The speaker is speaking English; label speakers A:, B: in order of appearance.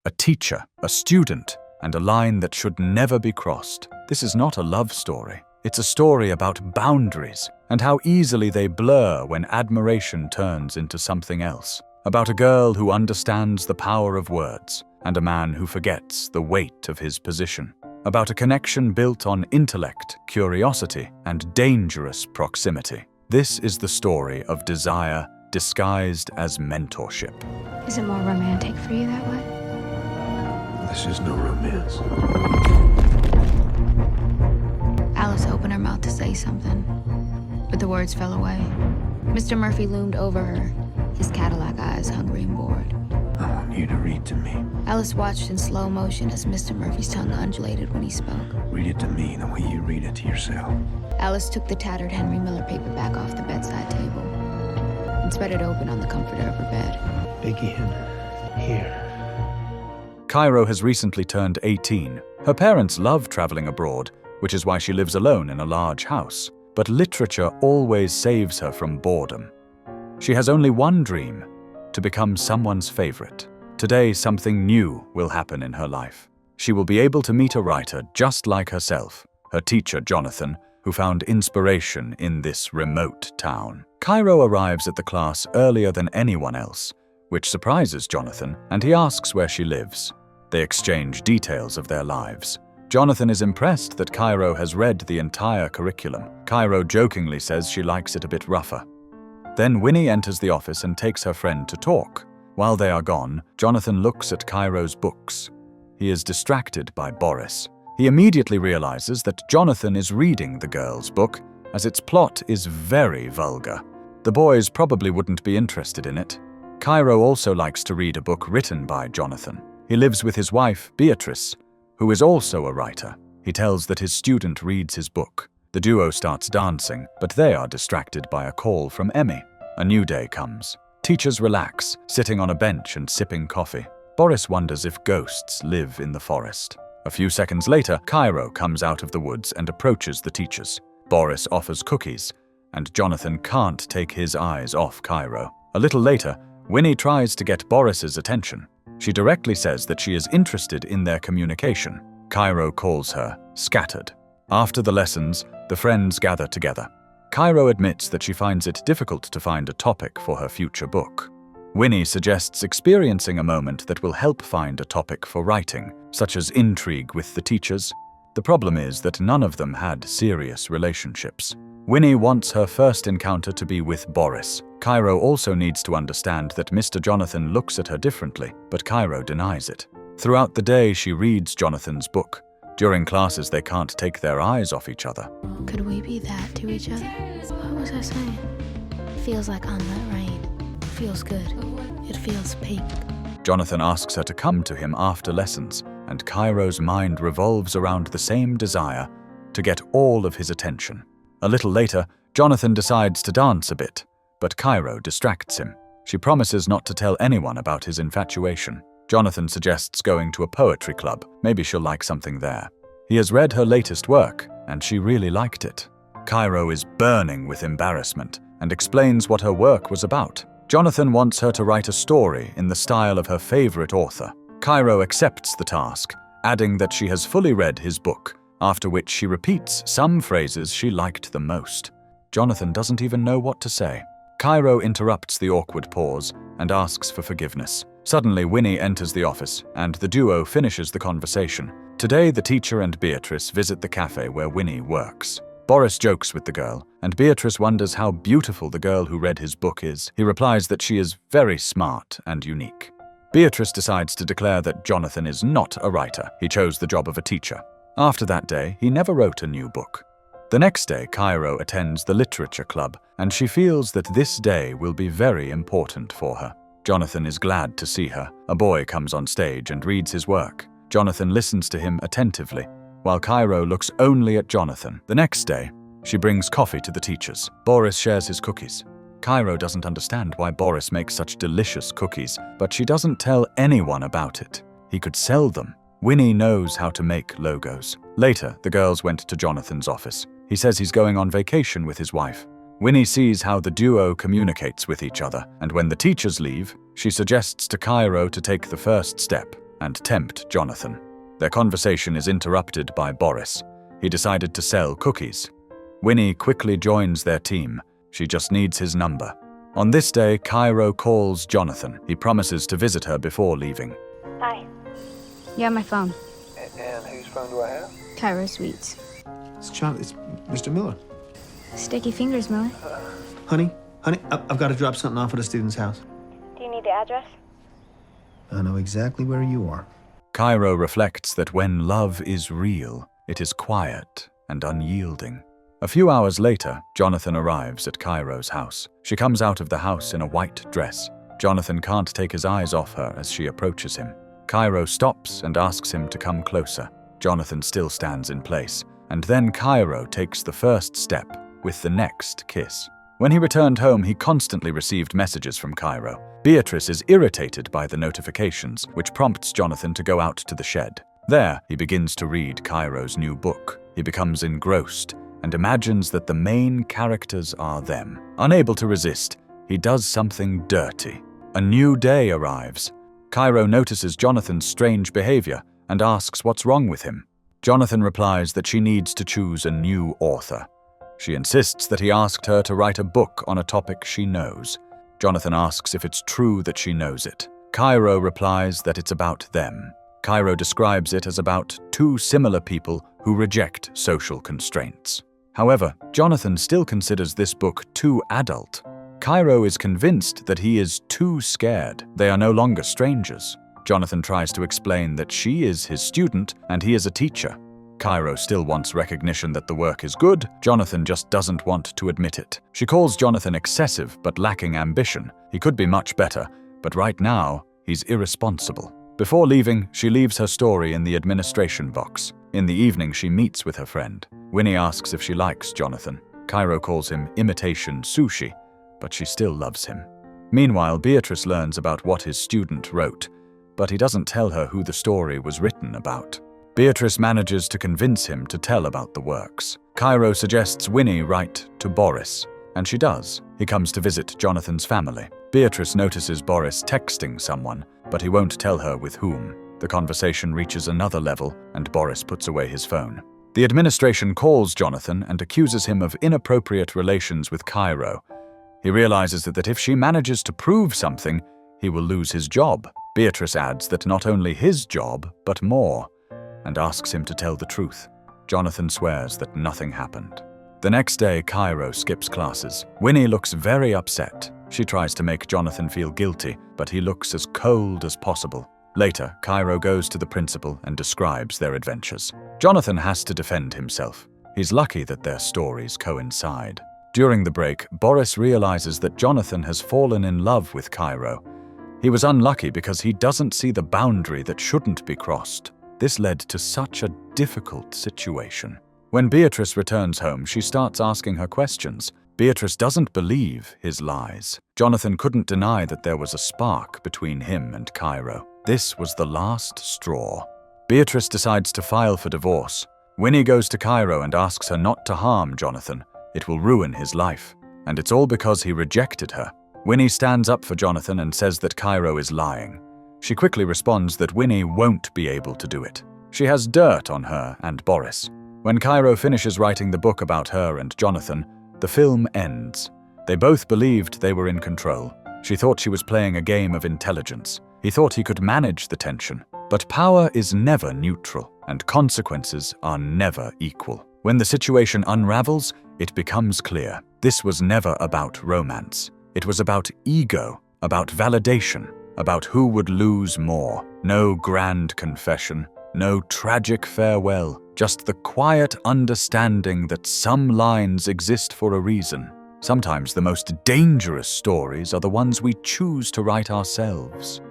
A: a teacher, a student, and a line that should never be crossed. This is not a love story. It's a story about boundaries and how easily they blur when admiration turns into something else. About a girl who understands the power of words and a man who forgets the weight of his position. About a connection built on intellect, curiosity, and dangerous proximity. This is the story of desire disguised as mentorship.
B: Is it more romantic for you that way?
C: This is no romance.
B: Alice opened her mouth to say something, but the words fell away. Mr. Murphy loomed over her, his Cadillac eyes hungry and bored.
C: I want you to read to me.
B: Alice watched in slow motion as Mr. Murphy's tongue undulated when he spoke.
C: Read it to me the way you read it to yourself.
B: Alice took the tattered Henry Miller paperback off the bedside table and spread it open on the comforter of her bed.
C: Begin here.
A: Cairo has recently turned 18. Her parents love traveling abroad, which is why she lives alone in a large house. But literature always saves her from boredom. She has only one dream: to become someone's favorite. Today, something new will happen in her life. She will be able to meet a writer just like herself, her teacher Jonathan, who found inspiration in this remote town. Cairo arrives at the class earlier than anyone else, which surprises Jonathan, and he asks where she lives. They exchange details of their lives. Jonathan is impressed that Cairo has read the entire curriculum. Cairo jokingly says she likes it a bit rougher. Then Winnie enters the office and takes her friend to talk. While they are gone, Jonathan looks at Cairo's books. He is distracted by Boris. He immediately realizes that Jonathan is reading the girl's book, as its plot is very vulgar. The boys probably wouldn't be interested in it. Cairo also likes to read a book written by Jonathan. He lives with his wife, Beatrice, who is also a writer. He tells that his student reads his book. The duo starts dancing, but they are distracted by a call from Emmy. A new day comes. Teachers relax, sitting on a bench and sipping coffee. Boris wonders if ghosts live in the forest. A few seconds later, Cairo comes out of the woods and approaches the teachers. Boris offers cookies, and Jonathan can't take his eyes off Cairo. A little later, Winnie tries to get Boris's attention. She directly says that she is interested in their communication. Cairo calls her scattered. After the lessons, the friends gather together. Cairo admits that she finds it difficult to find a topic for her future book. Winnie suggests experiencing a moment that will help find a topic for writing, such as intrigue with the teachers. The problem is that none of them had serious relationships. Winnie wants her first encounter to be with Boris. Cairo also needs to understand that Mr. Jonathan looks at her differently, but Cairo denies it. Throughout the day, she reads Jonathan's book. During classes, they can't take their eyes off each other.
B: Could we be that to each other? What was I saying? Feels like unlet rain. Feels good. It feels pink.
A: Jonathan asks her to come to him after lessons, and Cairo's mind revolves around the same desire to get all of his attention. A little later, Jonathan decides to dance a bit, but Cairo distracts him. She promises not to tell anyone about his infatuation. Jonathan suggests going to a poetry club. Maybe she'll like something there. He has read her latest work, and she really liked it. Cairo is burning with embarrassment and explains what her work was about. Jonathan wants her to write a story in the style of her favorite author. Cairo accepts the task, adding that she has fully read his book, after which she repeats some phrases she liked the most. Jonathan doesn't even know what to say. Cairo interrupts the awkward pause and asks for forgiveness. Suddenly, Winnie enters the office, and the duo finishes the conversation. Today, the teacher and Beatrice visit the cafe where Winnie works. Boris jokes with the girl, and Beatrice wonders how beautiful the girl who read his book is. He replies that she is very smart and unique. Beatrice decides to declare that Jonathan is not a writer. He chose the job of a teacher. After that day, he never wrote a new book. The next day, Cairo attends the literature club, and she feels that this day will be very important for her. Jonathan is glad to see her. A boy comes on stage and reads his work. Jonathan listens to him attentively, while Cairo looks only at Jonathan. The next day, she brings coffee to the teachers. Boris shares his cookies. Cairo doesn't understand why Boris makes such delicious cookies, but she doesn't tell anyone about it. He could sell them. Winnie knows how to make logos. Later, the girls went to Jonathan's office. He says he's going on vacation with his wife. Winnie sees how the duo communicates with each other, and when the teachers leave, she suggests to Cairo to take the first step. and tempt Jonathan. Their conversation is interrupted by Boris. He decided to sell cookies. Winnie quickly joins their team. She just needs his number. On this day, Cairo calls Jonathan. He promises to visit her before leaving.
B: Hi. Yeah, my phone.
C: And whose phone do I have?
B: Cairo Sweets.
C: It's Mr. Miller.
B: Sticky fingers, Miller.
C: Honey, I've got to drop something off at a student's house.
B: Do you need the address?
C: I know exactly where you are.
A: Cairo reflects that when love is real, it is quiet and unyielding. A few hours later, Jonathan arrives at Cairo's house. She comes out of the house in a white dress. Jonathan can't take his eyes off her as she approaches him. Cairo stops and asks him to come closer. Jonathan still stands in place, and then Cairo takes the first step with the next kiss. When he returned home, he constantly received messages from Cairo. Beatrice is irritated by the notifications, which prompts Jonathan to go out to the shed. There, he begins to read Cairo's new book. He becomes engrossed and imagines that the main characters are them. Unable to resist, he does something dirty. A new day arrives. Cairo notices Jonathan's strange behavior and asks what's wrong with him. Jonathan replies that she needs to choose a new author. She insists that he asked her to write a book on a topic she knows. Jonathan asks if it's true that she knows it. Cairo replies that it's about them. Cairo describes it as about two similar people who reject social constraints. However, Jonathan still considers this book too adult. Cairo is convinced that he is too scared. They are no longer strangers. Jonathan tries to explain that she is his student and he is a teacher. Cairo still wants recognition that the work is good. Jonathan just doesn't want to admit it. She calls Jonathan excessive but lacking ambition. He could be much better, but right now, he's irresponsible. Before leaving, she leaves her story in the administration box. In the evening, she meets with her friend. Winnie asks if she likes Jonathan. Cairo calls him imitation sushi, but she still loves him. Meanwhile, Beatrice learns about what his student wrote, but he doesn't tell her who the story was written about. Beatrice manages to convince him to tell about the works. Cairo suggests Winnie write to Boris, and she does. He comes to visit Jonathan's family. Beatrice notices Boris texting someone, but he won't tell her with whom. The conversation reaches another level, and Boris puts away his phone. The administration calls Jonathan and accuses him of inappropriate relations with Cairo. He realizes that if she manages to prove something, he will lose his job. Beatrice adds that not only his job, but more, and asks him to tell the truth. Jonathan swears that nothing happened. The next day, Cairo skips classes. Winnie looks very upset. She tries to make Jonathan feel guilty, but he looks as cold as possible. Later, Cairo goes to the principal and describes their adventures. Jonathan has to defend himself. He's lucky that their stories coincide. During the break, Boris realizes that Jonathan has fallen in love with Cairo. He was unlucky because he doesn't see the boundary that shouldn't be crossed. This led to such a difficult situation. When Beatrice returns home, she starts asking her questions. Beatrice doesn't believe his lies. Jonathan couldn't deny that there was a spark between him and Cairo. This was the last straw. Beatrice decides to file for divorce. Winnie goes to Cairo and asks her not to harm Jonathan. It will ruin his life. And it's all because he rejected her. Winnie stands up for Jonathan and says that Cairo is lying. She quickly responds that Winnie won't be able to do it. She has dirt on her and Boris. When Cairo finishes writing the book about her and Jonathan, the film ends. They both believed they were in control. She thought she was playing a game of intelligence. He thought he could manage the tension. But power is never neutral, and consequences are never equal. When the situation unravels, it becomes clear. This was never about romance. It was about ego, about validation, about who would lose more. No grand confession, no tragic farewell, just the quiet understanding that some lines exist for a reason. Sometimes the most dangerous stories are the ones we choose to write ourselves.